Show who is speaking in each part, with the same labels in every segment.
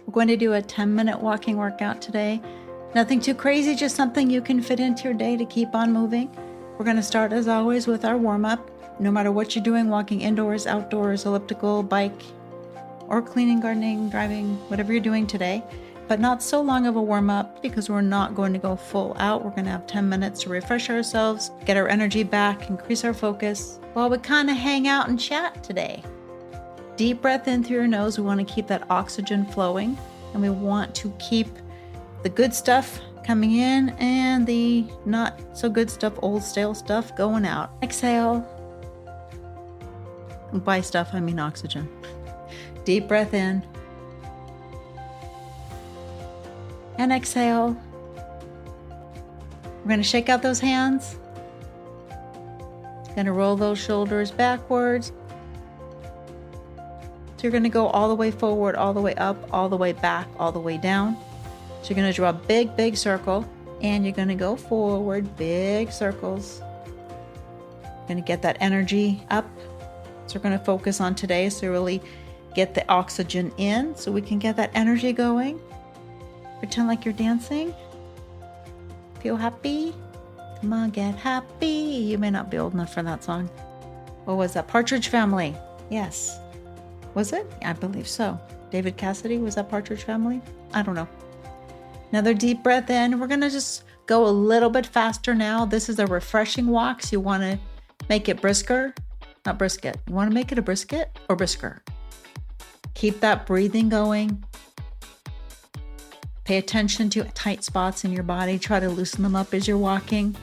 Speaker 1: We're going to do a 10-minute walking workout today. Nothing too crazy, just something you can fit into your day to keep on moving. We're going to start, as always, with our warm-up. No matter what you're doing, walking indoors, outdoors, elliptical, bike, or cleaning, gardening, driving, whatever you're doing today. But not so long of a warm-up because we're not going to go full out. We're going to have 10 minutes to refresh ourselves, get our energy back, increase our focus, while we kind of hang out and chat today. Deep breath in through your nose. We want to keep that oxygen flowing, and we want to keep the good stuff coming in and the not so good stuff, old stale stuff, going out. Exhale. And by stuff, I mean oxygen. Deep breath in. And exhale. We're going to shake out those hands. Going to roll those shoulders backwards. So you're going to go all the way forward, all the way up, all the way back, all the way down. So you're going to draw a big, big circle, and you're going to go forward, big circles. You're going to get that energy up. So we're going to focus on today, so really get the oxygen in so we can get that energy going. Pretend like you're dancing. Feel happy. Come on, get happy. You may not be old enough for that song. What was that? Partridge Family. Yes. Was it? I believe so. David Cassidy, was that Partridge Family? I don't know. Another deep breath in. We're going to just go a little bit faster now. This is a refreshing walk, so you want to make it brisker. Not brisket. You want to make it a brisket or brisker. Keep that breathing going. Pay attention to tight spots in your body. Try to loosen them up as you're walking.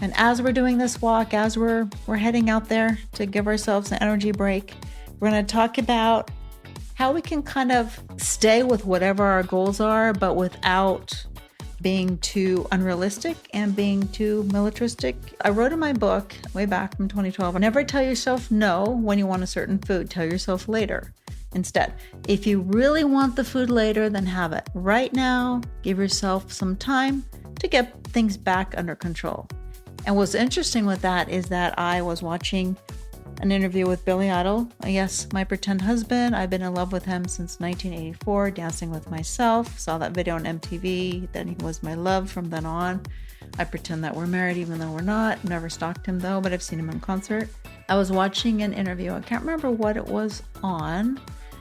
Speaker 1: And as we're doing this walk, as we're heading out there to give ourselves an energy break, we're going to talk about how we can kind of stay with whatever our goals are, but without being too unrealistic and being too militaristic. I wrote in my book way back from 2012, never tell yourself no when you want a certain food. Tell yourself later. Instead, if you really want the food later, then have it. Right now, give yourself some time to get things back under control. And what's interesting with that is that I was watching an interview with Billy Idol. Yes, my pretend husband. I've been in love with him since 1984, Dancing with Myself. Saw that video on MTV. Then he was my love from then on. I pretend that we're married even though we're not. Never stalked him though, but I've seen him in concert. I was watching an interview. I can't remember what it was on.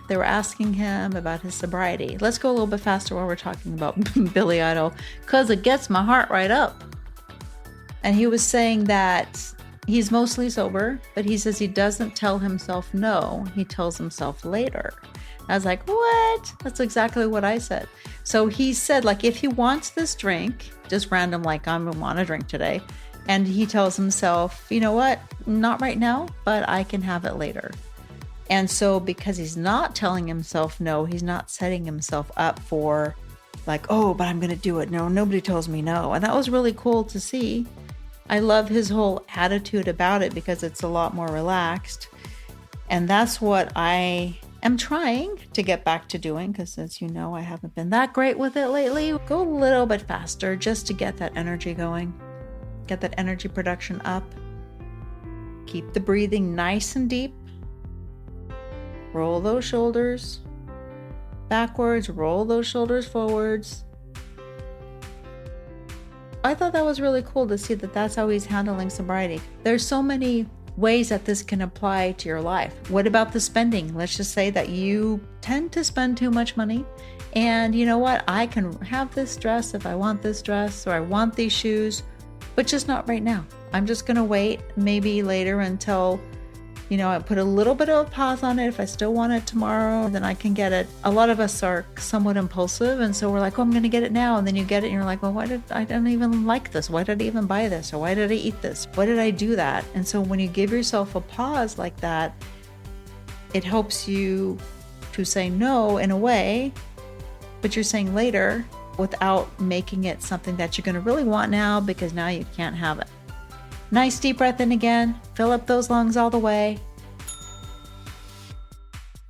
Speaker 1: They were asking him about his sobriety. Let's go a little bit faster while we're talking about Billy Idol, because it gets my heart right up. And he was saying that he's mostly sober, but he says he doesn't tell himself no. He tells himself later. I was like, what? That's exactly what I said. So he said, like, if he wants this drink, just random, like, I'm gonna want a drink today. And he tells himself, you know what? Not right now, but I can have it later. And so because he's not telling himself no, he's not setting himself up for like, oh, but I'm going to do it. No, nobody tells me no. And that was really cool to see. I love his whole attitude about it because it's a lot more relaxed. And that's what I am trying to get back to doing, because as you know, I haven't been that great with it lately. Go a little bit faster just to get that energy going, get that energy production up. Keep the breathing nice and deep. Roll those shoulders backwards, roll those shoulders forwards. I thought that was really cool to see that that's how he's handling sobriety. There's so many ways that this can apply to your life. What about the spending? Let's just say that you tend to spend too much money, and you know what? I can have this dress if I want this dress, or I want these shoes, but just not right now. I'm just going to wait maybe later until I put a little bit of a pause on it. If I still want it tomorrow, then I can get it. A lot of us are somewhat impulsive, and so we're like, oh, I'm going to get it now. And then you get it and you're like, well, I don't even like this. Why did I even buy this? Or why did I eat this? Why did I do that? And so when you give yourself a pause like that, it helps you to say no in a way, but you're saying later without making it something that you're going to really want now, because now you can't have it. Nice deep breath in again. Fill up those lungs all the way.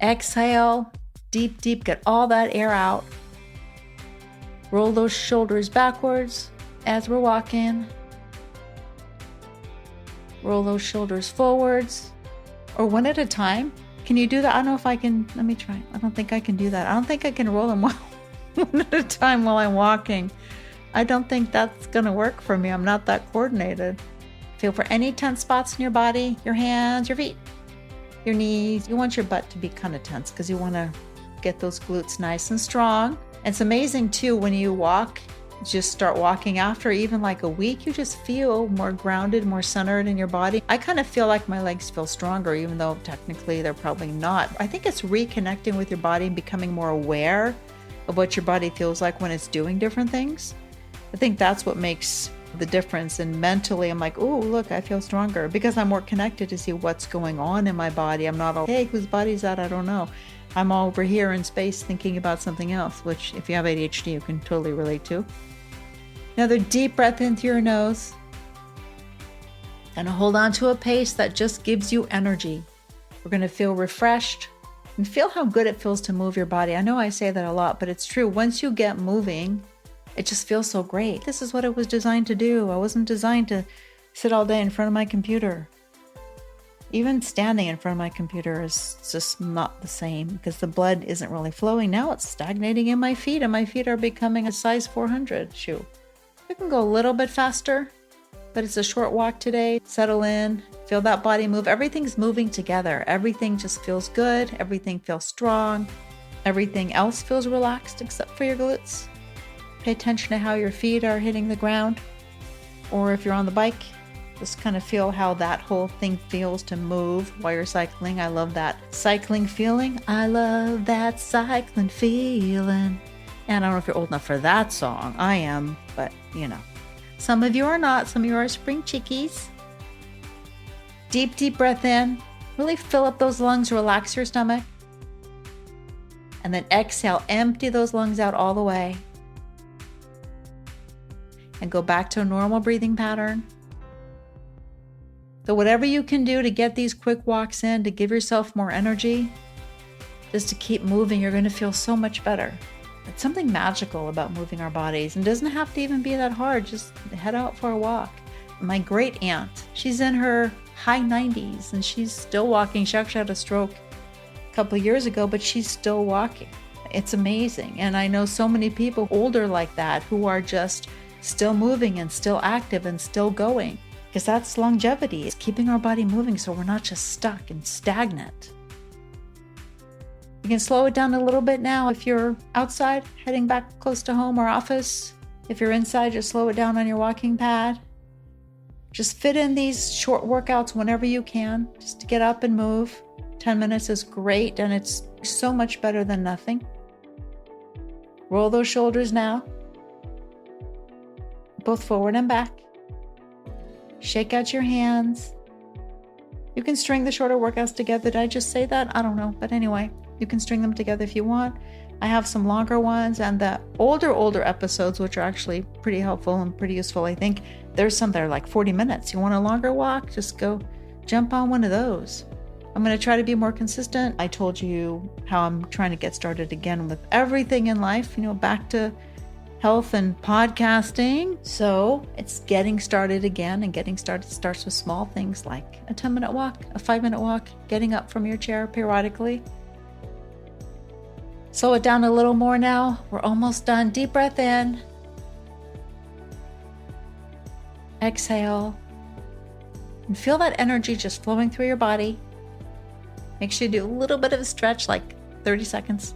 Speaker 1: Exhale. Deep, deep. Get all that air out. Roll those shoulders backwards as we're walking. Roll those shoulders forwards, or one at a time. Can you do that? I don't know if I can. Let me try. I don't think I can do that. I don't think I can roll them one at a time while I'm walking. I don't think that's going to work for me. I'm not that coordinated. Feel for any tense spots in your body, your hands, your feet, your knees. You want your butt to be kind of tense because you want to get those glutes nice and strong. And it's amazing too when you walk, just start walking after even like a week, you just feel more grounded, more centered in your body. I kind of feel like my legs feel stronger, even though technically they're probably not. I think it's reconnecting with your body and becoming more aware of what your body feels like when it's doing different things. I think that's what makes the difference. And mentally, I'm like, oh, look, I feel stronger because I'm more connected to see what's going on in my body. I'm not all, hey, whose body is that? I don't know. I'm all over here in space thinking about something else, which if you have ADHD, you can totally relate to. Another deep breath in through your nose. And hold on to a pace that just gives you energy. We're going to feel refreshed and feel how good it feels to move your body. I know I say that a lot, but it's true. Once you get moving, it just feels so great. This is what it was designed to do. I wasn't designed to sit all day in front of my computer. Even standing in front of my computer is just not the same because the blood isn't really flowing. Now it's stagnating in my feet, and my feet are becoming a size 400 shoe. You can go a little bit faster, but it's a short walk today. Settle in, feel that body move. Everything's moving together. Everything just feels good. Everything feels strong. Everything else feels relaxed except for your glutes. Pay attention to how your feet are hitting the ground. Or if you're on the bike, just kind of feel how that whole thing feels to move while you're cycling. I love that cycling feeling. I love that cycling feeling. And I don't know if you're old enough for that song. I am, but you know. Some of you are not. Some of you are spring chickies. Deep, deep breath in. Really fill up those lungs. Relax your stomach. And then exhale. Empty those lungs out all the way. And go back to a normal breathing pattern. So whatever you can do to get these quick walks in, to give yourself more energy, just to keep moving, you're going to feel so much better. It's something magical about moving our bodies, and it doesn't have to even be that hard. Just head out for a walk. My great aunt, she's in her high 90s and she's still walking. She actually had a stroke a couple of years ago, but she's still walking. It's amazing. And I know so many people older like that who are just still moving and still active and still going. Because that's longevity. It's keeping our body moving so we're not just stuck and stagnant. You can slow it down a little bit now if you're outside, heading back close to home or office. If you're inside, just slow it down on your walking pad. Just fit in these short workouts whenever you can, just to get up and move. 10 minutes is great, and it's so much better than nothing. Roll those shoulders now, both forward and back. Shake out your hands. You can string the shorter workouts together. Did I just say that? I don't know. But anyway, you can string them together if you want. I have some longer ones, and the older episodes, which are actually pretty helpful and pretty useful, I think. There's some that are like 40 minutes. You want a longer walk? Just go jump on one of those. I'm going to try to be more consistent. I told you how I'm trying to get started again with everything in life, back to health and podcasting. So it's getting started again, and getting started starts with small things like a 10-minute walk, a 5-minute walk, getting up from your chair periodically. Slow it down a little more now. We're almost done. Deep breath in. Exhale. And feel that energy just flowing through your body. Make sure you do a little bit of a stretch, like 30 seconds.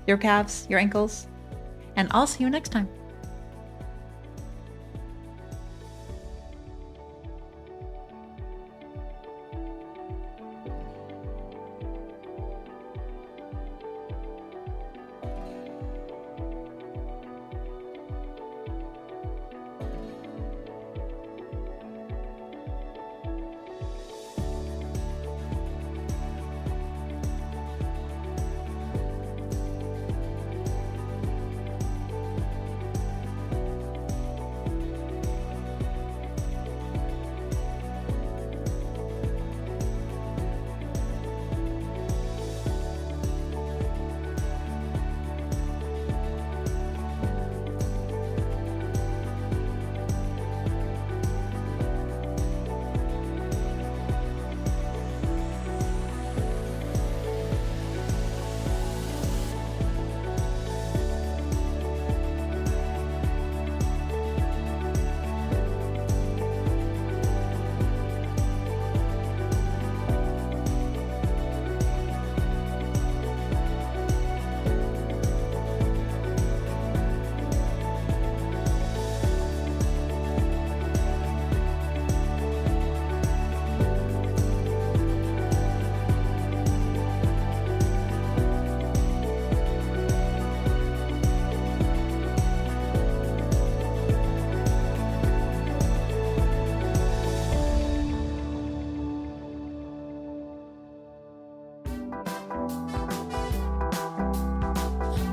Speaker 1: Your calves, your ankles. And I'll see you next time.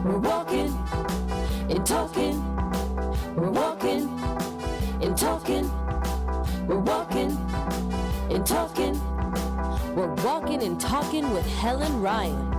Speaker 2: We're walking and talking. We're walking and talking. We're walking and talking. We're walking and talking with Helen Ryan.